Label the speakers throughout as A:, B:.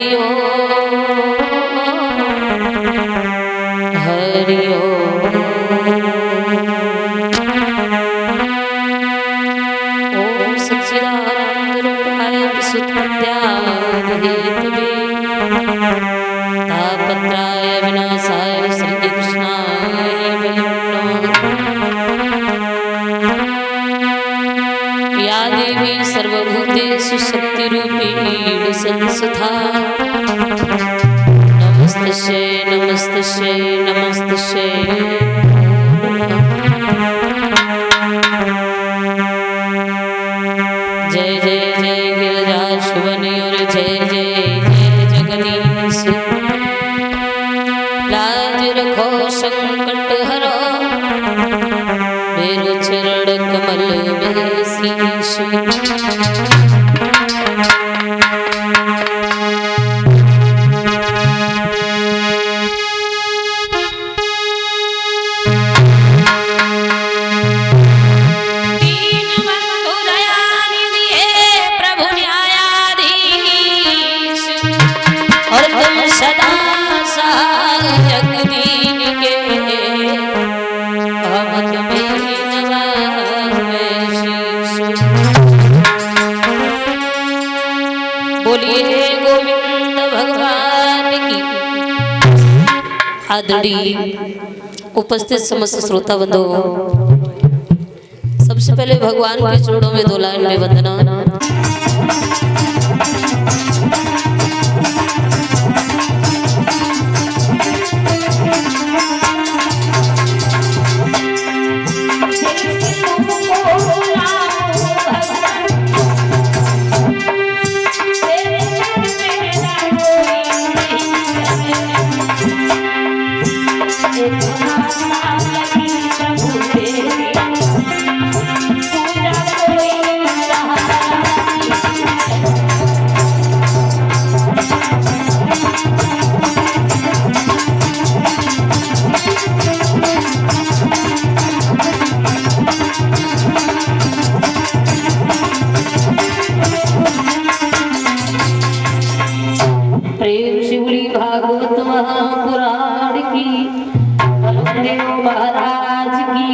A: हरि ओम ओम सच्चिदानंद रूपाय विसुद्धविद्याधीतवे तापत्राय विनाशाय श्री कृष्णाय वयं नमः। या देवी सर्वभूतेषु शक्तिरूपेण संस्थिता नमस्तस्यै नमस्तस्यै नमस्तस्यै। जय जय जय गिरिजा शुभनि और जय जय जय जगदीश। लाज रखो संकट हरो मेरो चरण कमल में शीश। बोलिए गोविंद भगवान की। आदरणीय उपस्थित समस्त श्रोता बंधु, सबसे पहले भगवान के चरणों में 2 लाइन में वंदना। भागवत महापुराण की, बलदेव महाराज की।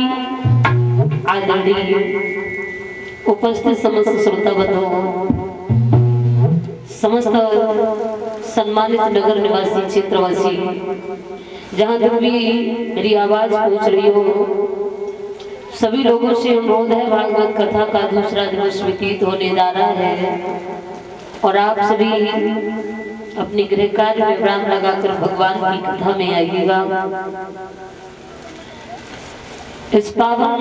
A: आदरणीय उपस्थित समस्त श्रोता बंधु, समस्त सम्मानित नगर निवासी क्षेत्रवासी, जहां तक भी मेरी आवाज पहुंच रही हो, सभी लोगों से अनुरोध है, भागवत कथा का दूसरा दिवस व्यतीत होने जा रहा है और आप सभी अपनी गृह कार्य में विराम लगाकर भगवान की कथा में आइएगा। इस पावन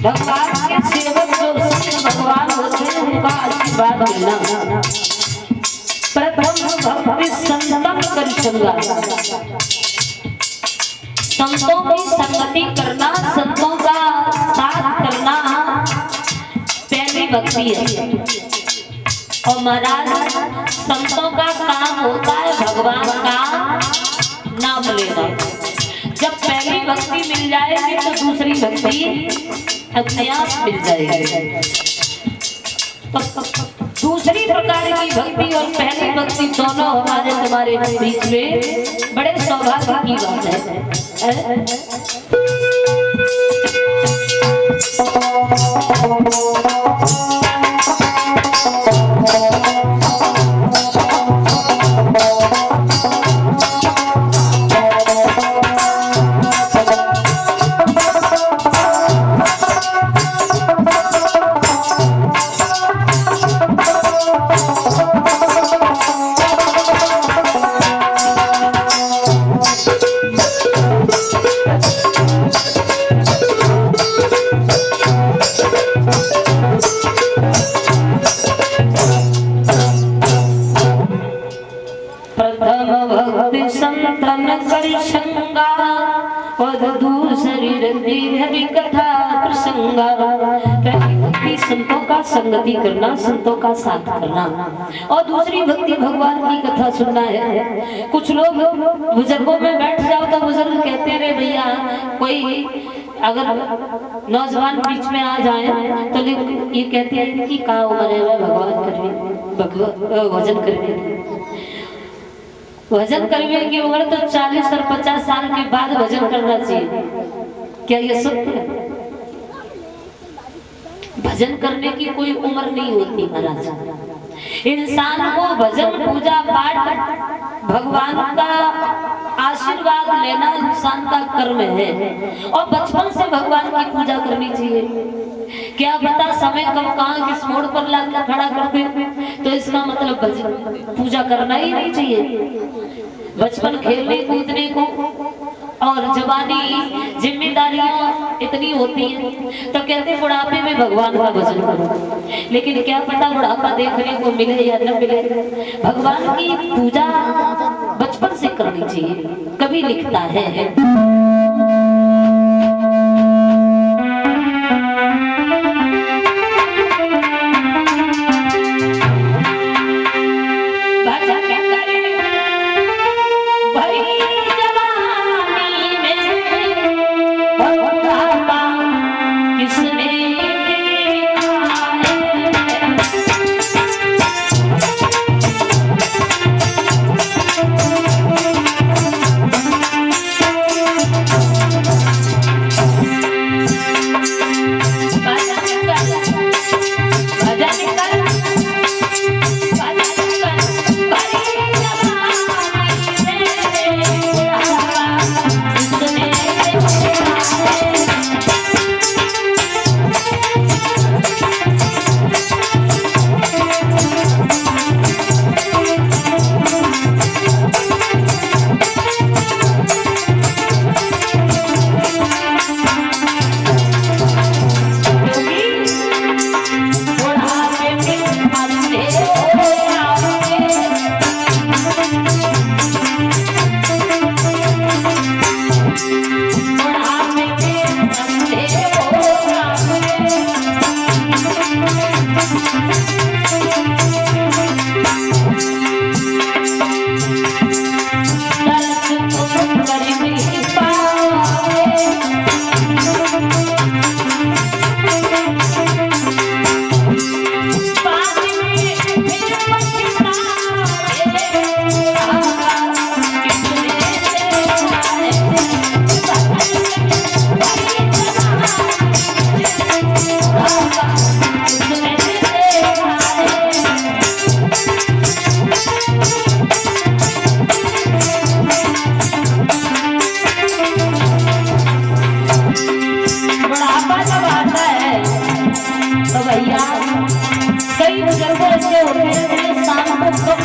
A: भगवान के सेवक जो भगवान होते हैं उनका आशीर्वाद लेना। प्रथम भक्ति संतम कर संगा, संतों की संगति करना, संतों का साथ करना पहली भक्ति है। और महाराज संतों का काम होता है भगवान का नाम लेना। जब पहली भक्ति मिल जाएगी तो दूसरी भक्ति अपने आप मिल जाएगी। दूसरी प्रकार की भक्ति और पहली भक्ति दोनों हमारे तुम्हारे बीच में बड़े सौभाग्य की बात है। संतों का संगति करना, संतों का साथ करना, और दूसरी भक्ति भगवान की कथा सुनना है। कुछ लोग बुजुर्गों में बैठ जाओ तो बुजुर्ग कहते रहे भैया, कोई अगर नौजवान बीच में आ जाए तो ये कहते हैं कि का उम्र है भगवान करवे भजन करने भजन करने की उम्र तो 40 और 50 साल के बाद भजन करना चाहिए। क्या ये सत्य है? भजन करने की कोई उम्र नहीं होती महाराज। इंसान को भजन पूजा पाठ भगवान का आशीर्वाद लेना इंसान का कर्म है, और बचपन से भगवान की पूजा करनी चाहिए। क्या पता समय कब कहाँ किस मोड़ पर लाकर खड़ा कर दे, तो इसका मतलब भजन पूजा करना ही नहीं चाहिए। बचपन खेलने कूदने को और जवानी जिम्मेदारियां इतनी होती हैं तो कहते बुढ़ापे में भगवान का भजन करो, लेकिन क्या पता बुढ़ापा देखने को मिले या न मिले। भगवान की पूजा बचपन से करनी चाहिए। कभी लिखता है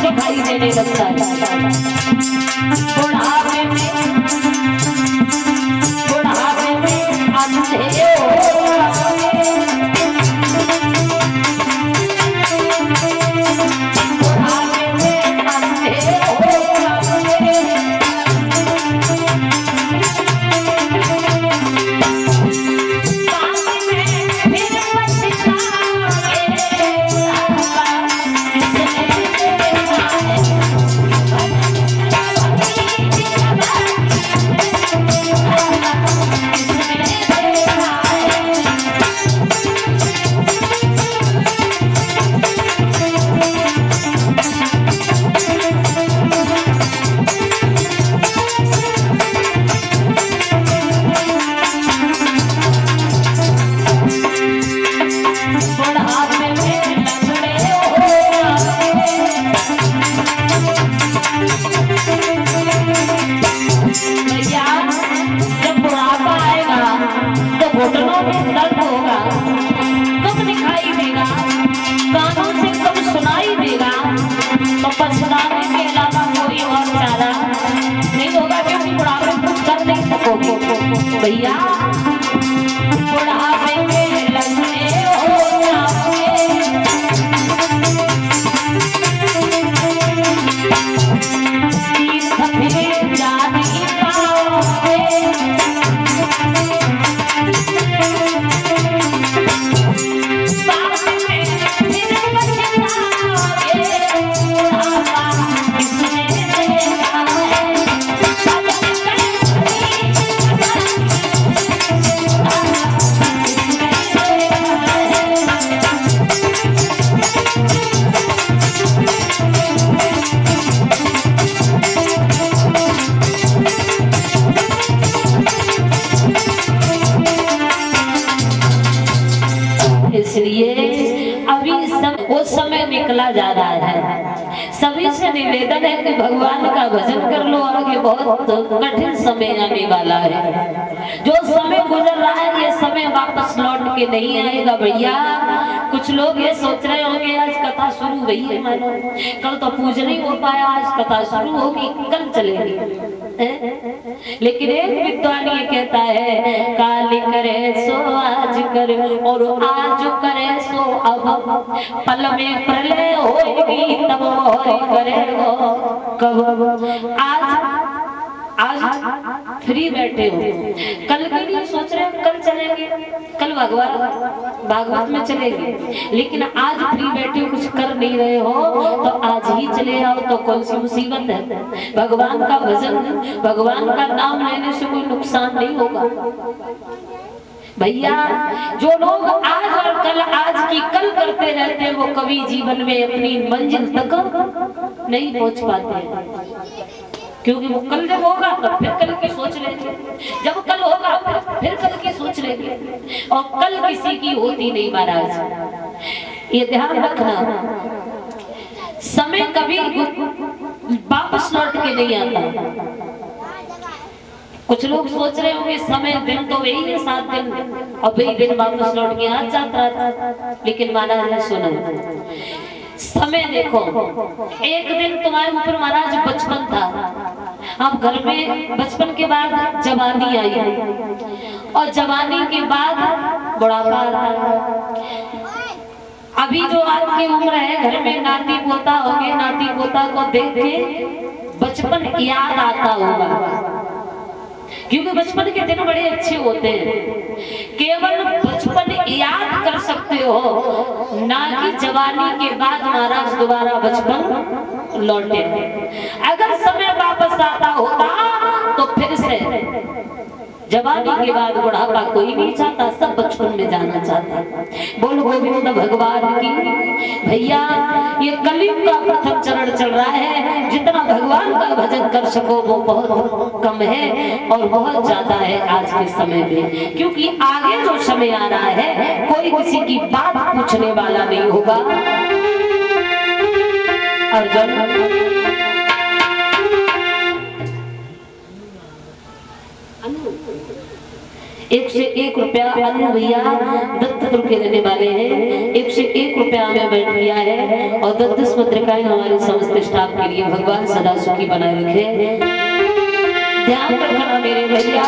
A: दिखाई देने लगता है। बुढ़ापे में अंधे भैया बुढ़ापे में लगने हो जाओगे, तीर्थ में जा नहीं पाओगे, बाद में फिर पछताओगे, बुढ़ापा किसने देखा है। इसलिए अभी वो समय निकला जा रहा है। सभी से निवेदन है कि भगवान का भजन कर लो, आगे बहुत कठिन समय आने वाला है। जो समय गुजर रहा है ये समय वापस लौट के नहीं आएगा भैया। कुछ लोग ये सोच रहे होंगे आज कथा शुरू हुई है, मानो कल तो पूजन नहीं हो पाया, आज कथा शुरू होगी, कल चलेगी। लेकिन एक विद्वान ये कहता है काल करे सो आज करे और आज करे सो अब, पल में प्रलय होगी तब मोहरी करेगो कब। आज फ्री बैठे हो, कल के लिए सोच रहे हो कल चलेंगे, कल भागवत में चलेंगे, लेकिन आज फ्री बैठे हो कुछ कर नहीं रहे हो तो आज ही चले आओ तो कौन सी मुसीबत है। भगवान का भजन, भगवान का नाम लेने से कोई नुकसान नहीं होगा भैया। जो लोग आज और कल, आज की कल करते रहते हैं वो कभी जीवन में अपनी मंजिल तक नहीं पहुंच पाते, क्योंकि वो कल जब होगा तब फिर कल की सोच लेंगे, जब कल होगा फिर कल की सोच लेंगे, और कल किसी की होती नहीं महाराज। ये ध्यान रखना, समय कभी वापस लौट के नहीं आता। कुछ लोग सोच रहे होंगे समय दिन तो वही है 7 दिन, और वही दिन वापस लौट के आ जाता था, लेकिन महाराज ने सुना समय देखो, एक दिन तुम्हारे ऊपर महाराज बचपन था, अब घर में बचपन के बाद जवानी आई, और जवानी के बाद बुढ़ापा आता। अभी जो आपकी उम्र है घर में नाती पोता होंगे, नाती पोता को देख के बचपन याद आता होगा, क्योंकि बचपन के दिन बड़े अच्छे होते हैं। केवल बचपन याद कर सकते हो, ना कि जवानी के बाद महाराज दोबारा बचपन लौटे। अगर समय वापस आता होता तो फिर से जवानी के बाद बुढ़ापा कोई नहीं चाहता, सब बचपन में जाना चाहता। बोल गोविंद भगवान की। भैया ये कलयुग का प्रथम चरण चल रहा है, जितना भगवान का भजन कर सको वो बहुत कम है और बहुत ज्यादा है आज के समय में, क्योंकि आगे जो समय आ रहा है कोई किसी की बात पूछने वाला नहीं होगा। अर्जुन एक से 1 रुपया अनु भैया दत्तपुर के रहने वाले हैं, 1 से 1 रुपया हमें बैठ दिया है, और 10 पत्रिकाएं हमारे समस्त स्टाफ के लिए। भगवान सदा सुखी बनाए रखे। ध्यान रखना मेरे भैया,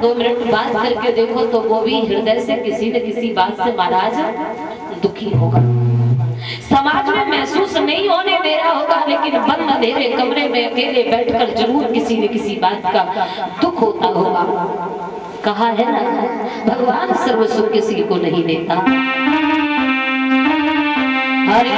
A: 2 मिनट बात करके देखो तो वो भी हृदय से किसी न किसी बात से महाराज दुखी होगा। समाज में महसूस नहीं होने दे रहा होगा, लेकिन बंद अंधेरे कमरे में अकेले बैठकर जरूर किसी न किसी बात का दुख होता होगा। कहा है ना, भगवान सर्व सुख किसी को नहीं देता। हरे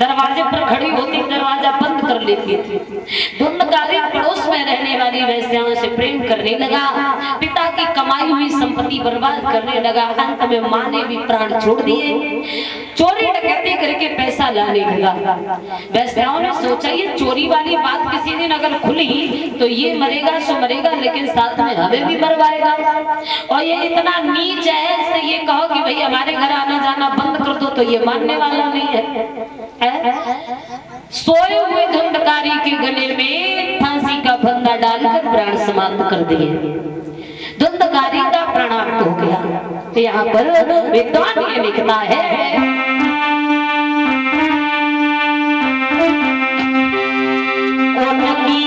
B: दरवाजे पर खड़ी होती, दरवाजा बंद कर लेती थी। धुंधकारी पड़ोस में रहने वाली वैश्याओं से प्रेम करने लगा, पिता की कमाई हुई संपत्ति बर्बाद करने लगा। अंत में माँ ने भी प्राण छोड़ दिए, चोरी डकैती करके पैसा लाने लगा। वैश्याओं ने सोचा ये चोरी वाली बात किसी दिन अगर खुली तो ये मरेगा सो मरेगा, लेकिन साथ में हमें भी मरवाएगा। और ये इतना नीच है, इससे ये कहो कि भाई हमारे घर आना जाना बंद कर दो तो ये मानने वाला नहीं है। सोए हुए धुंधकारी के गले में फांसी का फंदा डालकर प्राण समाप्त कर दिए। धुंधकारी का प्राणार्थ हो गया। तो यहाँ पर विद्वान ये लिखता है, उनकी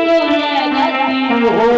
B: दुर्गति हो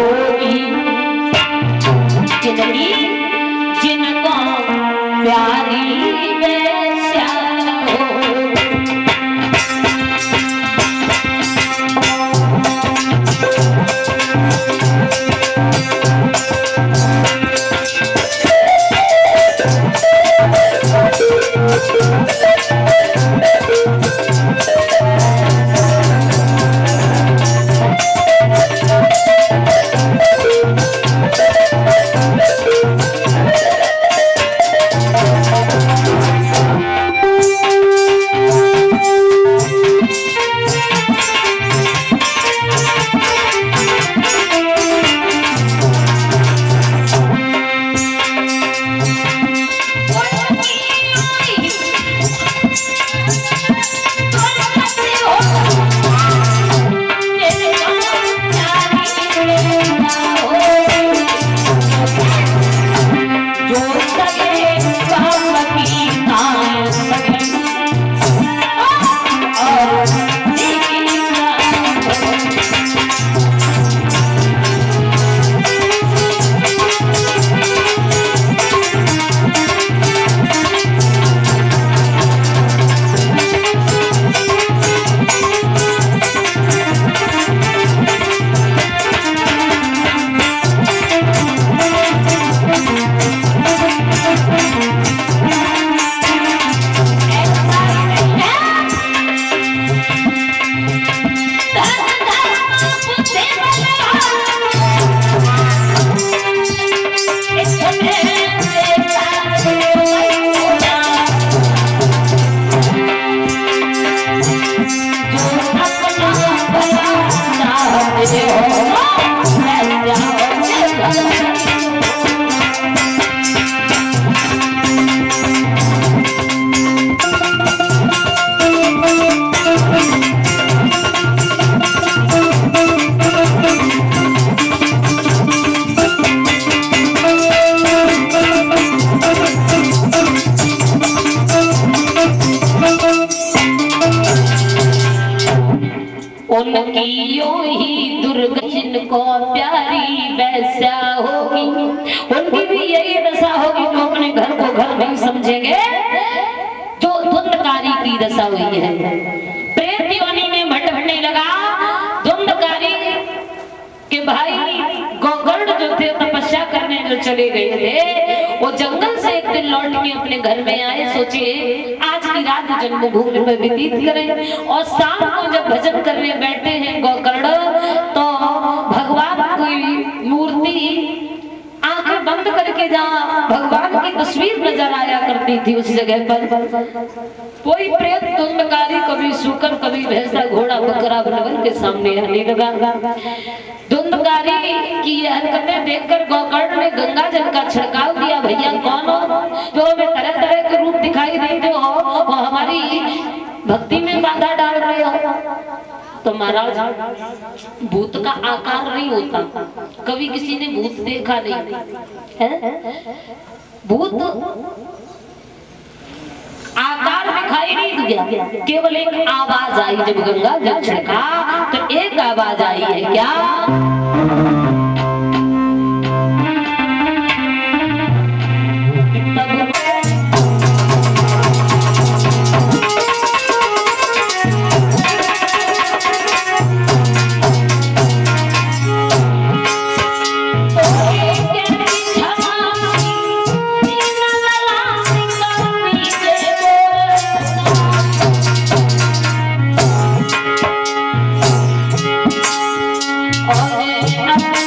B: उनकी यूं ही दुर्गा जिनको प्यारी वैसा होगी, उनकी भी यही दशा होगी जो अपने घर को घर नहीं समझेंगे, जो धुंधकारी की दशा हुई है। प्रेत योनि में भटकने लगा। धुंधकारी के भाई गोकर्ण जो थे तपस्या करने जो चले गए थे, वो जंगल से एक दिन लौट के अपने घर में आए। सोचे आज की रात जन्मभूमि में व्यतीत करें, और शाम को जब भजन करने बैठे हैं गोकर्ण, तो भगवान की मूर्ति आंखें बंद करके जहाँ भगवान की तस्वीर नजर आया करती थी, उस जगह पर कोई प्रेत धुंधकारी कभी सूकर कभी भैंसा घोड़ा बकरा बन के सामने आने लगा। धुंधकारी की ये हरकतें देखकर गोकर्ण ने गंगा जल का छिड़काव दिया। भैया कौन हो जो हमें तरह तरह के रूप दिखाई देते हो, वो हमारी भक्ति में बाधा डाल रहे हो? तो महाराज भूत का आकार नहीं होता, कभी किसी ने भूत देखा नहीं है। भूत आकार दिखाई नहीं दिया, केवल एक आवाज आई। जब गंगा जल छिड़का तो एक आवाज आई है, क्या? Oh,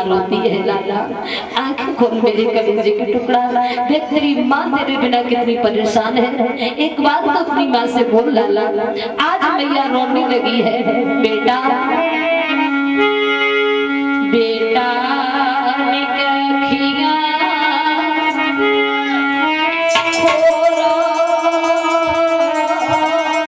B: रोती है लाला, आंखें खोल मेरे कलेजे के टुकड़ा, देख तेरी माँ तेरे बिना कितनी परेशान है, एक बात तो अपनी माँ से बोल लाला। आज मैया रोने लगी है, बेटा